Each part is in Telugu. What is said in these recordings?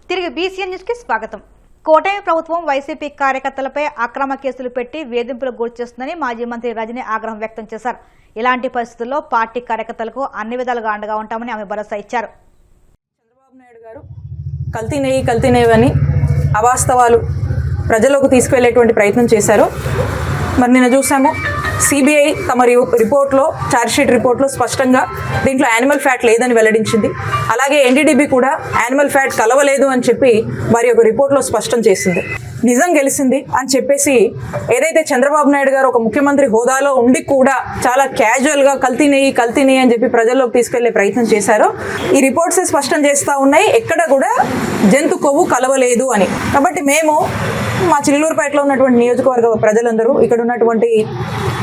తిరిగి బీసీఎన్ న్యూస్ కి స్వాగతం. కోటమి ప్రభుత్వం వైసీపీ కార్యకర్తలపై అక్రమ కేసులు పెట్టి వేధింపులకు గురిచేస్తుందని మాజీ మంత్రి రజనీ ఆగ్రహం వ్యక్తం చేశారు. ఇలాంటి పరిస్థితుల్లో పార్టీ కార్యకర్తలకు అన్ని విధాలుగా అండగా ఉంటామని ఆమె భరోసా ఇచ్చారు. చంద్రబాబు నాయుడు గారు కల్తీ నెయ్యి అని అవాస్తవాలు ప్రజలకు తీసుకువెళ్లేటువంటి ప్రయత్నం చేశారు. మరి నిన్న చూసాము, సిబిఐ తమ రిపోర్ట్లో, ఛార్జ్షీట్ రిపోర్ట్లో స్పష్టంగా దీంట్లో యానిమల్ ఫ్యాట్ లేదని వెల్లడించింది. అలాగే ఎన్డీడీబీ కూడా యానిమల్ ఫ్యాట్ కలవలేదు అని చెప్పి వారి యొక్క రిపోర్ట్లో స్పష్టం చేసింది. నిజం గెలిచింది అని చెప్పేసి ఏదైతే చంద్రబాబు నాయుడు గారు ఒక ముఖ్యమంత్రి హోదాలో ఉండి కూడా చాలా క్యాజువల్గా కల్తీ నెయ్యి అని చెప్పి ప్రజల్లోకి తీసుకెళ్లే ప్రయత్నం చేశారో ఈ రిపోర్ట్స్ స్పష్టం చేస్తూ ఉన్నాయి, ఎక్కడ కూడా జంతు కొవ్వు కలవలేదు అని. కాబట్టి మేము మా చిల్లూరుపేటలో ఉన్నటువంటి నియోజకవర్గ ప్రజలందరూ, ఇక్కడ ఉన్నటువంటి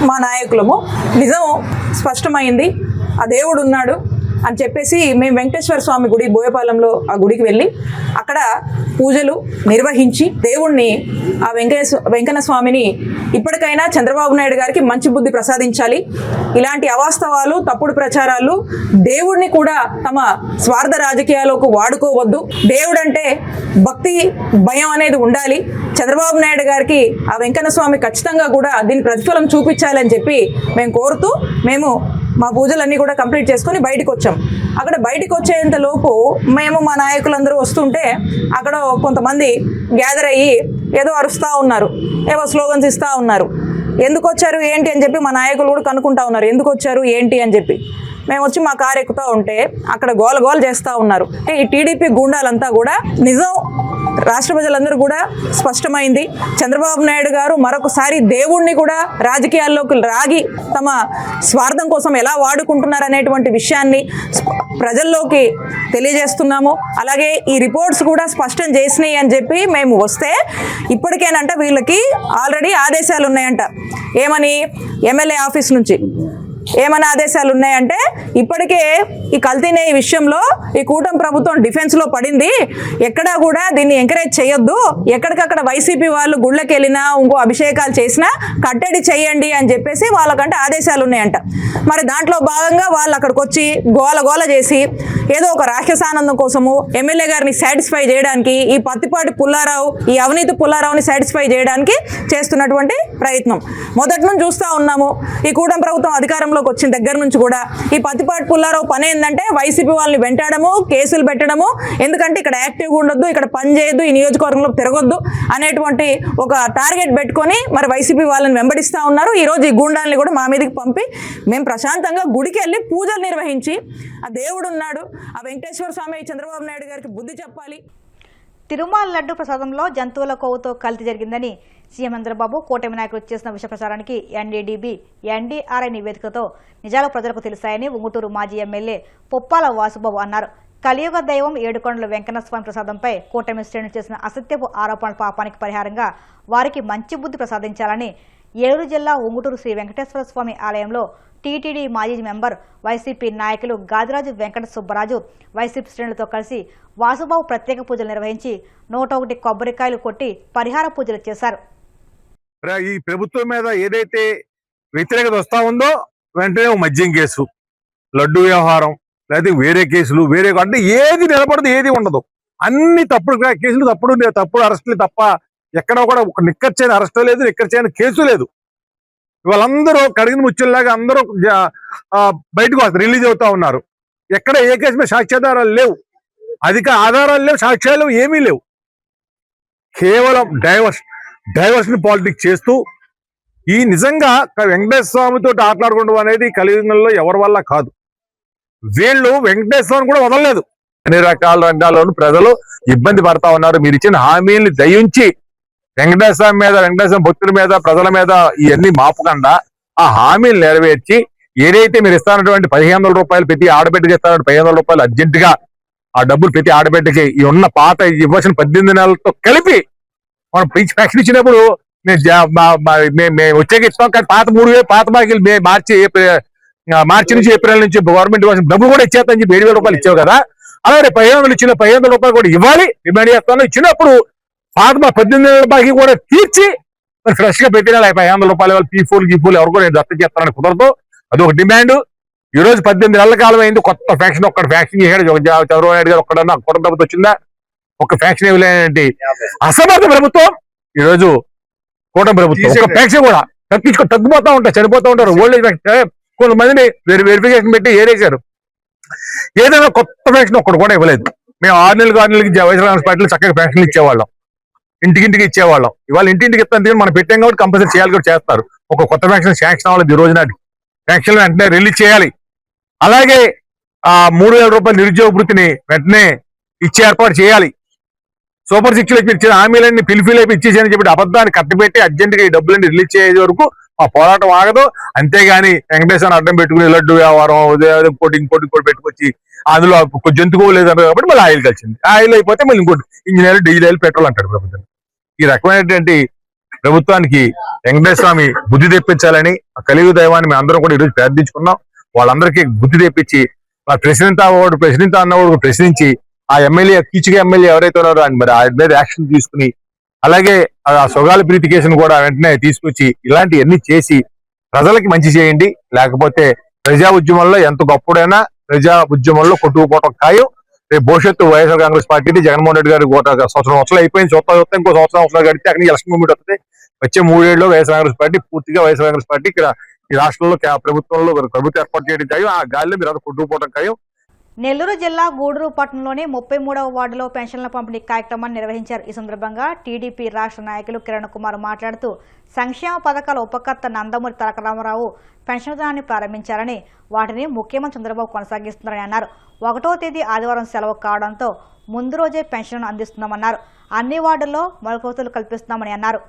మా నాయకులము, నిజం స్పష్టమైంది, ఆ దేవుడు ఉన్నాడు అని చెప్పేసి మేము వెంకటేశ్వర స్వామి గుడి బోయపాలెంలో ఆ గుడికి వెళ్ళి అక్కడ పూజలు నిర్వహించి దేవుణ్ణి, ఆ వెంకన్న స్వామిని ఇప్పటికైనా చంద్రబాబు నాయుడు గారికి మంచి బుద్ధి ప్రసాదించాలి, ఇలాంటి అవాస్తవాలు, తప్పుడు ప్రచారాలు, దేవుడిని కూడా తమ స్వార్థ రాజకీయాలకు వాడుకోవద్దు, దేవుడంటే భక్తి భయం అనేది ఉండాలి, చంద్రబాబు నాయుడు గారికి ఆ వెంకన్న స్వామి ఖచ్చితంగా కూడా దీని ప్రతిఫలం చూపించాలని చెప్పి మేము కోరుతూ మేము మా పూజలన్నీ కూడా కంప్లీట్ చేసుకొని బయటకు వచ్చాం. అక్కడ బయటకు వచ్చేంత లోపు మేము మా నాయకులందరూ వస్తుంటే అక్కడ కొంతమంది గ్యాదర్ అయ్యి ఏదో అరుస్తూ ఉన్నారు, ఏవో స్లోగన్స్ ఇస్తూ ఉన్నారు. ఎందుకు వచ్చారు ఏంటి అని చెప్పి మా నాయకులు కూడా కనుక్కుంటా ఉన్నారు, ఎందుకు వచ్చారు ఏంటి అని చెప్పి. మేము వచ్చి మా కారు ఎక్కుతూ ఉంటే అక్కడ గోల చేస్తూ ఉన్నారు. ఈ టీడీపీ గూండాలంతా కూడా నిజం రాష్ట్ర ప్రజలందరూ కూడా స్పష్టమైంది. చంద్రబాబు నాయుడు గారు మరొకసారి దేవుణ్ణి కూడా రాజకీయాల్లోకి రాగి తమ స్వార్థం కోసం ఎలా వాడుకుంటున్నారు అనేటువంటి విషయాన్ని ప్రజల్లోకి తెలియజేస్తున్నాము. అలాగే ఈ రిపోర్ట్స్ కూడా స్పష్టం చేసినాయి అని చెప్పి మేము వస్తే ఇప్పటికేనంట వీళ్ళకి ఆల్రెడీ ఆదేశాలు ఉన్నాయంట. ఏమని? ఎమ్మెల్యే ఆఫీస్ నుంచి ఏమైనా ఆదేశాలు ఉన్నాయంటే, ఇప్పటికే ఈ కల్తీ నెయ్యి విషయంలో ఈ కూటమి ప్రభుత్వం డిఫెన్స్లో పడింది, ఎక్కడా కూడా దీన్ని ఎంకరేజ్ చేయొద్దు, ఎక్కడికక్కడ వైసీపీ వాళ్ళు గుళ్ళకి వెళ్ళినా ఇంకో అభిషేకాలు చేసినా కట్టడి చేయండి అని చెప్పేసి వాళ్ళకంటే ఆదేశాలు ఉన్నాయంట. మరి దాంట్లో భాగంగా వాళ్ళు అక్కడికి వచ్చి గోల చేసి ఏదో ఒక రాక్షసానందం కోసము ఎమ్మెల్యే గారిని సాటిస్ఫై చేయడానికి, ఈ పత్తిపాటి పుల్లారావు, ఈ అవినీతి పుల్లారావుని సాటిస్ఫై చేయడానికి చేస్తున్నటువంటి ప్రయత్నం మొదటి నుంచి చూస్తూ ఉన్నాము. ఈ కూటమి ప్రభుత్వం అధికారంలో వచ్చిన దగ్గర నుంచి కూడా ఈ పత్తిపాటి పుల్లారావు పని ఏంటంటే వైసీపీ వాళ్ళని వెంటాడము, కేసులు పెట్టడము, ఎందుకంటే ఇక్కడ యాక్టివ్గా ఉండొద్దు, ఇక్కడ పని చేయొద్దు, ఈ నియోజకవర్గంలో తిరగొద్దు అనేటువంటి ఒక టార్గెట్ పెట్టుకొని మరి వైసీపీ వాళ్ళని వెంబడిస్తూ ఉన్నారు. ఈరోజు ఈ గూండాల్ని కూడా మా మీదకి పంపి మేము ప్రశాంతంగా గుడికి వెళ్ళి పూజలు నిర్వహించి ఆ దేవుడు ఉన్నాడు, ఆ వెంకటేశ్వర స్వామి చంద్రబాబు నాయుడు గారికి బుద్ధి చెప్పాలి. తిరుమల లడ్డు ప్రసాదంలో జంతువుల కొవ్వుతో కల్తీ జరిగిందని సీఎం చంద్రబాబు కూటమి నాయకులు చేసిన విష ప్రచారానికి ఎన్డీడీబీ, ఎన్డీఆర్ఐ నివేదికతో నిజాలు ప్రజలకు తెలిసాయని ఉంగుటూరు మాజీ ఎమ్మెల్యే పొప్పాల వాసుబాబు అన్నారు. కలియుగ దైవం ఏడుకొండల వెంకన్న స్వామి ప్రసాదంపై కూటమి శ్రేణులు చేసిన అసత్యపు ఆరోపణల పాపానికి పరిహారంగా వారికి మంచి బుద్ధి ప్రసాదించాలని ఏలూరు జిల్లా ఉంగుటూరు శ్రీ వెంకటేశ్వర స్వామి ఆలయంలో టీటీడీ మాజీ మెంబర్, వైసీపీ నాయకులు గాదిరాజు వెంకట సుబ్బరాజు వైసీపీ శ్రేణులతో కలిసి వాసుబాబు ప్రత్యేక పూజలు నిర్వహించి 101 కొబ్బరికాయలు కొట్టి పరిహార పూజలు చేశారు. ఈ ప్రభుత్వం మీద ఏదైతే వ్యతిరేకత వస్తా ఉందో వెంటనే మద్యం కేసు, లడ్డు వ్యవహారం, లేదా వేరే కేసులు, వేరే అంటే ఏది నిలబడదు, ఏది ఉండదు, అన్ని తప్పుడు కేసులు, తప్పుడు అరెస్టులు తప్ప ఎక్కడ కూడా ఒక నిక్కర్చైన అరెస్టు లేదు, నిక్కర్చైన కేసు లేదు. వాళ్ళందరూ కడిగిన ముచ్చుల్లాగా అందరూ బయటకు వస్తారు, రిలీజ్ అవుతా ఉన్నారు. ఎక్కడ ఏ కేసు మీద సాక్ష్యాధారాలు లేవు, అధిక ఆధారాలు లేవు, సాక్ష్యాలు ఏమీ లేవు. కేవలం డైవర్షన్ పాలిటిక్స్ చేస్తూ ఈ నిజంగా వెంకటేశ్వర స్వామితో ఆటలాడుకోవడం అనేది కలియుగంలో ఎవరి వల్ల కాదు. వీళ్ళు వెంకటేశ్వర స్వామిని కూడా వదలలేదు. అన్ని రకాల రంగాల్లోనూ ప్రజలు ఇబ్బంది పడతా ఉన్నారు. మీరు ఇచ్చిన హామీల్ని దయించి వెంకటేశ్వర స్వామి మీద, వెంకటేశ్వర భక్తుల మీద, ప్రజల మీద ఇవన్నీ మాపకుండా ఆ హామీలు నెరవేర్చి ఏదైతే మీరు ఇస్తానటువంటి 1500 రూపాయలు ప్రతి ఆడబిడ్డకి ఇస్తానంటే 1500 రూపాయలు అర్జెంటుగా ఆ డబ్బులు ప్రతి ఆడబిడ్డకి ఈ ఉన్న పాత ఇవ్వాల్సిన 18 నెలలతో కలిపి మనం ఫ్యాక్షన్ ఇచ్చినప్పుడు మేము వచ్చేకి ఇస్తాం, కానీ పాత 3000 పాత బాకీలు మార్చి నుంచి ఏప్రిల్ నుంచి గవర్నమెంట్ ఇవ్వాల్సిన డబ్బులు కూడా ఇచ్చేస్తామని చెప్పి 7000 రూపాయలు ఇచ్చావు కదా. అలాగే 1500 ఇచ్చిన 1500 రూపాయలు కూడా ఇవ్వాలి, డిమాండ్ చేస్తాను. ఇచ్చినప్పుడు పాత 18 నెలల బాకీ కూడా తీర్చి మరి ఫ్రెష్ గా పెట్టిన 1500 రూపాయలు పీఫోలు ఎవరు కూడా నేను దత్త చేస్తానని కుదరదు. అదొక డిమాండ్. ఈ రోజు 18 నెలల కాలం అయింది, కొత్త ఫ్యాక్షన్ ఒక్కడ ఫ్యాక్షన్ చేశాడు చంద్రబాబు నాయుడు గారు, ఒక్కడన్నా కొత్త డబ్బుతో వచ్చిందా? ఒక ఫ్యాక్షన్ ఇవ్వలేనంటే అసమర్థ ప్రభుత్వం ఈరోజు కూటమి ప్రభుత్వం. ఒక ఫ్యాక్షన్ కూడా తగ్గిపోతా ఉంటారు, చనిపోతూ ఉంటారు. ఓల్డ్ ఏజ్ కొంతమందిని వెరిఫికేషన్ పెట్టి ఏరేశారు. ఏదైనా కొత్త ఫ్యాక్షన్ ఒక్కడు కూడా ఇవ్వలేదు. మేము 6 నెలలకి వైఎస్ఆర్ కాంగ్రెస్ పార్టీలో చక్కగా ఫ్యాక్షన్లు ఇచ్చేవాళ్ళం, ఇంటికి ఇచ్చేవాళ్ళం. ఇవాళ ఇంటింటికి ఇస్తాను మనం పెట్టాం కాబట్టి కంపల్సరీ చేయాలి కూడా చేస్తారు. ఒక కొత్త ఫ్యాక్షన్ శాంక్షన్ అవ్వలేదు ఈ రోజు నాటి. ఫ్యాక్షన్ వెంటనే రిలీజ్ చేయాలి. అలాగే 3,000 రూపాయల నిరుద్యోగ వృత్తిని వెంటనే ఇచ్చే ఏర్పాటు చేయాలి. సూపర్ 6 ఇచ్చిన హామీలన్నీ ఫిల్ఫిల్ అయిపోయి ఇచ్చేసాయని చెప్పి అబద్ధాన్ని కట్టబెట్టి అర్జెంట్గా ఈ డబ్బులన్నీ రిలీజ్ చేసే వరకు ఆ పోరాటం ఆగదు. అంతేగాని వెంకటేశ్వర అడ్డం పెట్టుకుని లడ్డు వ్యవహారం కోటింగ్ పెట్టుకొచ్చి అందులో జంతువు లేదన్నారు కాబట్టి మళ్ళీ ఆయిల్ కలిసింది. ఆయిల్ అయిపోతే మళ్ళీ ఇంకోటి ఇంజనీర్, డీజిల్ ఆయిల్, పెట్రోల్ అంటాడు ప్రభుత్వం. ఈ రకమైనటువంటి ప్రభుత్వానికి వెంకటేశ్వర స్వామి బుద్ధి తెప్పించాలని ఆ కలియుగ దైవాన్ని మేము అందరం కూడా ఈరోజు ప్రార్థించుకున్నాం. వాళ్ళందరికీ బుద్ధి తెప్పించి ప్రెసిడెంట్ అన్నవాడు ప్రశ్నించి ఆ ఎమ్మెల్యే కీచుగా ఎమ్మెల్యే ఎవరైతే ఉన్నారో ఆయన మరి ఆయన మీద యాక్షన్ తీసుకుని అలాగే ఆ సొగాలి ప్రీతి కేసును కూడా వెంటనే తీసుకొచ్చి ఇలాంటివన్నీ చేసి ప్రజలకి మంచి చేయండి. లేకపోతే ప్రజా ఉద్యమంలో ఎంత గొప్పడైనా ప్రజా ఉద్యమంలో కొట్టుకుపోవటం ఖాయం. రేపు భవిష్యత్తు వైఎస్ఆర్ కాంగ్రెస్ పార్టీ జగన్మోహన్ రెడ్డి గారు సంవత్సరం అయిపోయింది, చూస్తా ఇంకో సంవత్సరం గడితే అక్కడ ఎలక్షన్ మూమెంట్ వస్తుంది. వచ్చే 3 ఏళ్ళలో వైఎస్ఆర్ కాంగ్రెస్ పార్టీ పూర్తిగా వైఎస్ఆర్ కాంగ్రెస్ పార్టీ ఇక్కడ ఈ రాష్ట్రంలో ప్రభుత్వంలో ప్రభుత్వం ఏర్పాటు చేయడం ఖాయం. ఆ గాలిలో మీరు కొట్టుకుపోవడం ఖాయం. నెల్లూరు జిల్లా గూడూరు పట్టణంలోని 33వ వార్డులో పెన్షన్ల పంపిణీ కార్యక్రమాన్ని నిర్వహించారు. ఈ సందర్భంగా టీడీపీ రాష్ట్ర నాయకులు కిరణ్ కుమార్ మాట్లాడుతూ సంక్షేమ పథకాల ఉపకర్త నందమూరి తారక రామారావు పెన్షన్ దినాన్ని ప్రారంభించారని, వాటిని ముఖ్యమంత్రి చంద్రబాబు కొనసాగిస్తున్నారని అన్నారు. 1వ తేదీ ఆదివారం సెలవు కావడంతో ముందు రోజే పెన్షన్ అందిస్తున్నామన్నారు. అన్ని వార్డుల్లో మౌలిక కల్పిస్తున్నామని అన్నారు.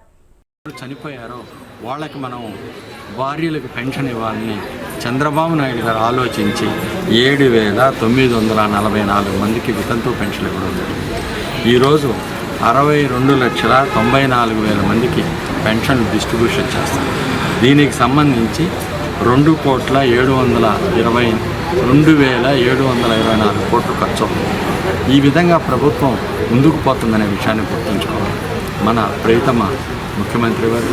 చనిపోయారో వాళ్ళకి మనం భార్యలకు పెన్షన్ ఇవ్వాలని చంద్రబాబు నాయుడు గారు ఆలోచించి 7,944 మందికి వితంతు పెన్షన్ ఇవ్వడం జరిగింది. ఈరోజు 62,94,000 మందికి పెన్షన్ డిస్ట్రిబ్యూషన్ చేస్తారు. దీనికి సంబంధించి 2,724 కోట్లు ఖర్చు అవుతుంది. ఈ విధంగా ప్రభుత్వం ముందుకు పోతుందనే విషయాన్ని గుర్తుంచుకోవాలి. మన ప్రియతమ ముఖ్యమంత్రి గారు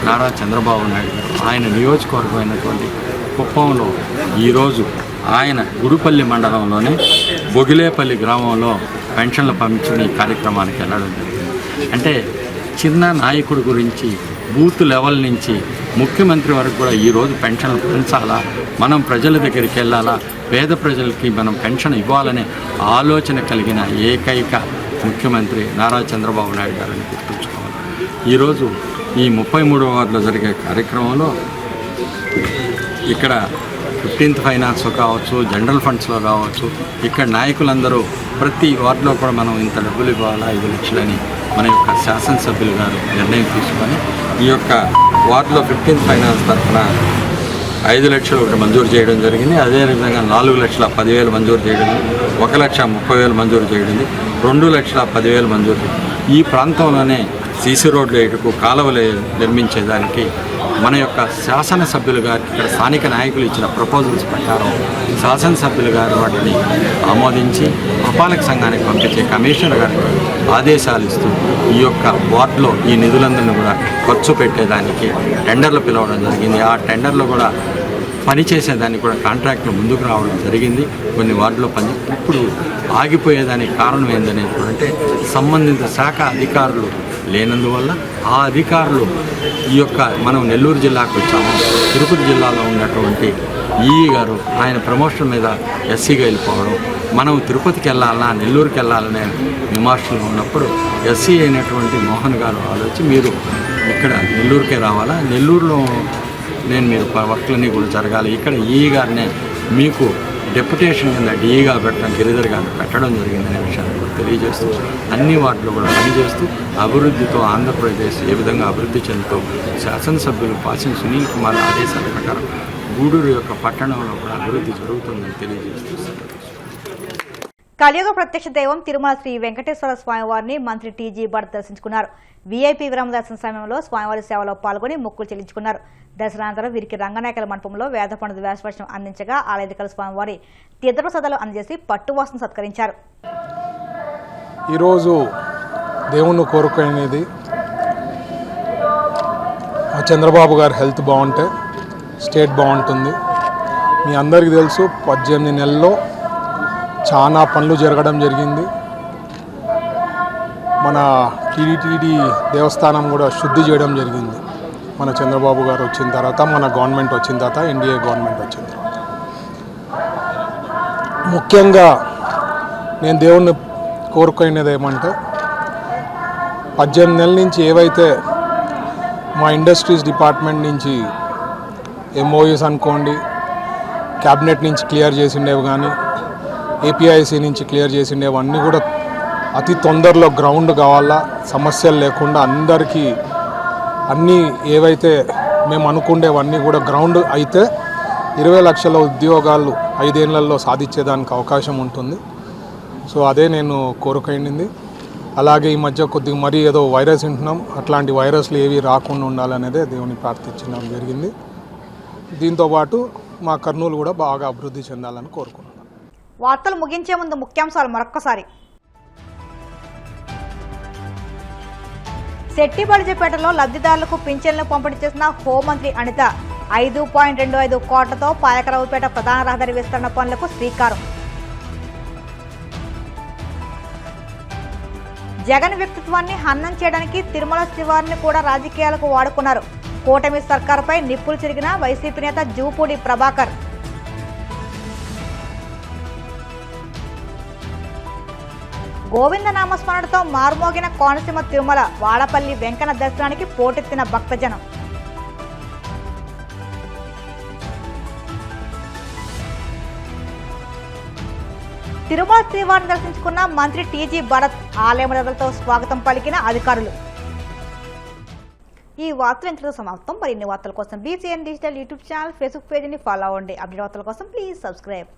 నారా చంద్రబాబు నాయుడు గారు ఆయన నియోజకవర్గమైనటువంటి కుప్పంలో ఈరోజు ఆయన గుడిపల్లి మండలంలోని బొగిలేపల్లి గ్రామంలో పెన్షన్ల పంపిణీ కార్యక్రమానికి వెళ్ళడం జరిగింది. అంటే చిన్న నాయకుడి గురించి బూత్ లెవెల్ నుంచి ముఖ్యమంత్రి వరకు కూడా ఈరోజు పెన్షన్లు పెంచాలా, మనం ప్రజల దగ్గరికి వెళ్ళాలా, పేద ప్రజలకి మనం పెన్షన్ ఇవ్వాలనే ఆలోచన కలిగిన ఏకైక ముఖ్యమంత్రి నారా చంద్రబాబు నాయుడు గారిని గుర్తుంచుకోవాలి. ఈరోజు ఈ 33వ వార్డులో జరిగే కార్యక్రమంలో ఇక్కడ 15th ఫైనాన్స్ కావచ్చు, జనరల్ ఫండ్స్లో కావచ్చు, ఇక్కడ నాయకులందరూ ప్రతి వార్డులో కూడా మనం ఇంత డబ్బులు ఇవ్వాలా 5 లక్షలని మన యొక్క శాసనసభ్యులు గారు నిర్ణయం తీసుకొని ఈ యొక్క వార్డులో 15th ఫైనాన్స్ తరఫున 5 లక్షలు ఒకటి మంజూరు చేయడం జరిగింది. అదేవిధంగా 4,10,000 మంజూరు చేయడం, 1,30,000 మంజూరు చేయడం, 2,10,000 మంజూరు. ఈ ప్రాంతంలోనే సీసీ రోడ్లు వేయటకు, కాలువలు నిర్మించేదానికి మన యొక్క శాసనసభ్యులు గారికి ఇక్కడ స్థానిక నాయకులు ఇచ్చిన ప్రపోజల్స్ ప్రకారం శాసనసభ్యులు గారు వాటిని ఆమోదించి పురపాలక సంఘానికి పంపించే కమిషనర్ గారికి ఆదేశాలు ఇస్తూ ఈ యొక్క వార్డులో ఈ నిధులందరినీ కూడా ఖర్చు పెట్టేదానికి టెండర్లు పిలవడం జరిగింది. ఆ టెండర్లు కూడా పనిచేసేదానికి కూడా కాంట్రాక్ట్లు ముందుకు రావడం జరిగింది. కొన్ని వార్డులో ఇప్పుడు ఆగిపోయేదానికి కారణం ఏందనేది కూడా అంటే సంబంధిత శాఖ అధికారులు లేనందువల్ల ఆ అధికారులు ఈ యొక్క మనం నెల్లూరు జిల్లాకు వచ్చాము. తిరుపతి జిల్లాలో ఉన్నటువంటి ఈఈ గారు ఆయన ప్రమోషన్ మీద ఎస్సీగా వెళ్ళిపోవడం, మనం తిరుపతికి వెళ్ళాలన్నా నెల్లూరుకి వెళ్ళాలనే విమర్శలు ఉన్నప్పుడు ఎస్సీ అయినటువంటి మోహన్ గారు ఆలోచించి మీరు ఇక్కడ నెల్లూరుకే రావాలా, నెల్లూరులో నేను మీరు వర్క్లన్నీ కూడా జరగాలి, ఇక్కడ ఈఈ గారినే మీకు డెప్యుటేషన్ కింద డిఈగా పెట్టడం, గిరిధర్ గారిని పెట్టడం జరిగిందనే విషయాన్ని కూడా తెలియజేస్తూ అన్ని వాటిలో కూడా పనిచేస్తూ అభివృద్ధితో ఆంధ్రప్రదేశ్ ఏ విధంగా అభివృద్ధి చెందుతూ శాసనసభ్యులు పాసిన సునీల్ కుమార్ ఆదేశాల ప్రకారం గూడూరు యొక్క పట్టణంలో కూడా అభివృద్ధి జరుగుతుందని తెలియజేస్తూ కలియుగ ప్రత్యక్ష దైవం తిరుమల శ్రీ వెంకటేశ్వర స్వామివారిని మంత్రి టీజీ భరత్ దర్శించుకున్నారు. వీఐపీ విరామ దర్శన సమయంలో స్వామివారి సేవలో పాల్గొని మొక్కులు చెల్లించుకున్నారు. దర్శనానంతరం వీరికి రంగనాయకుల మండపంలో వేద పండిత వ్యాసవర్షం అందించగా ఆలయధికారుల స్వామివారి తీర్థప్రసాదాలు అందజేసి పట్టువాసన సత్కరించారు. ఈరోజు దేవుణ్ణి కోరుకునేది చంద్రబాబు గారి హెల్త్ బాగుంటే స్టేట్ బాగుంటుంది. మీ అందరికీ తెలుసు 18 నెలల్లో చాలా పనులు జరగడం జరిగింది. మన టీటీడీ దేవస్థానం కూడా శుద్ధి చేయడం జరిగింది. మన చంద్రబాబు గారు వచ్చిన తర్వాత, మన గవర్నమెంట్ వచ్చిన తర్వాత, ఎన్డీఏ గవర్నమెంట్ వచ్చిన తర్వాత. ముఖ్యంగా నేను దేవుణ్ణి కోరుకునేది ఏమంటే 18 నెలల నుంచి ఏవైతే మా ఇండస్ట్రీస్ డిపార్ట్మెంట్ నుంచి ఎంఓయూస్ అనుకోండి, క్యాబినెట్ నుంచి క్లియర్ చేసిండేవి కానీ, ఏపీఐసి నుంచి క్లియర్ చేసిండేవి అన్నీ కూడా అతి తొందరలో గ్రౌండ్ కావాలా, సమస్యలు లేకుండా అందరికీ అన్నీ ఏవైతే మేము అనుకుండేవన్నీ కూడా గ్రౌండ్ అయితే 20 లక్షల ఉద్యోగాలు 5 ఏళ్లలో సాధించేదానికి అవకాశం ఉంటుంది. సో అదే నేను కోరుకైంది. అలాగే ఈ మధ్య కొద్దిగా మరీ ఏదో వైరస్ వింటున్నాం, అట్లాంటి వైరస్లు ఏవి రాకుండా ఉండాలనేదే దేవుని ప్రార్థించడం జరిగింది. దీంతోపాటు మా కర్నూలు కూడా బాగా అభివృద్ధి చెందాలని కోరుకుంటున్నాను. వార్తలు ముగించే ముందు ముఖ్యాంశాలు మరొక్కసారి. శెట్టిబడిజపేటలో లబ్ధిదారులకు పింఛన్లు పంపిణీ చేసిన హోంమంత్రి అనిత 5.25 కోట్లతో పాయకరావుపేట ప్రధాన రహదారి విస్తరణ పనులకు శ్రీకారం. జగన్ వ్యక్తిత్వాన్ని హననం చేయడానికి తిరుమల శ్రీవారిని కూడా రాజకీయాలకు వాడుకున్నారు. కూటమి సర్కారుపై నిప్పులు చెరిగిన వైసీపీ నేత జూపూడి ప్రభాకర్. గోవింద నామస్మరణతో మారుమోగిన కోనసీమ తిరుమల, వాడపల్లి వెంకన్న దర్శనానికి పోటెత్తిన భక్తజనం. తిరుమల శ్రీవారిని దర్శించుకున్న మంత్రి టీజీ భరత్, ఆలయ మర్యాదలతో స్వాగతం పలికిన అధికారులు. ఈ వార్తలు ఇంతటితో సమాప్తం. మరిన్ని వార్తల కోసం BCN digital YouTube channel, Facebook పేజీని ఫాలో అవ్వండి. అప్డేట్ వార్తల కోసం ప్లీజ్ సబ్స్క్రైబ్.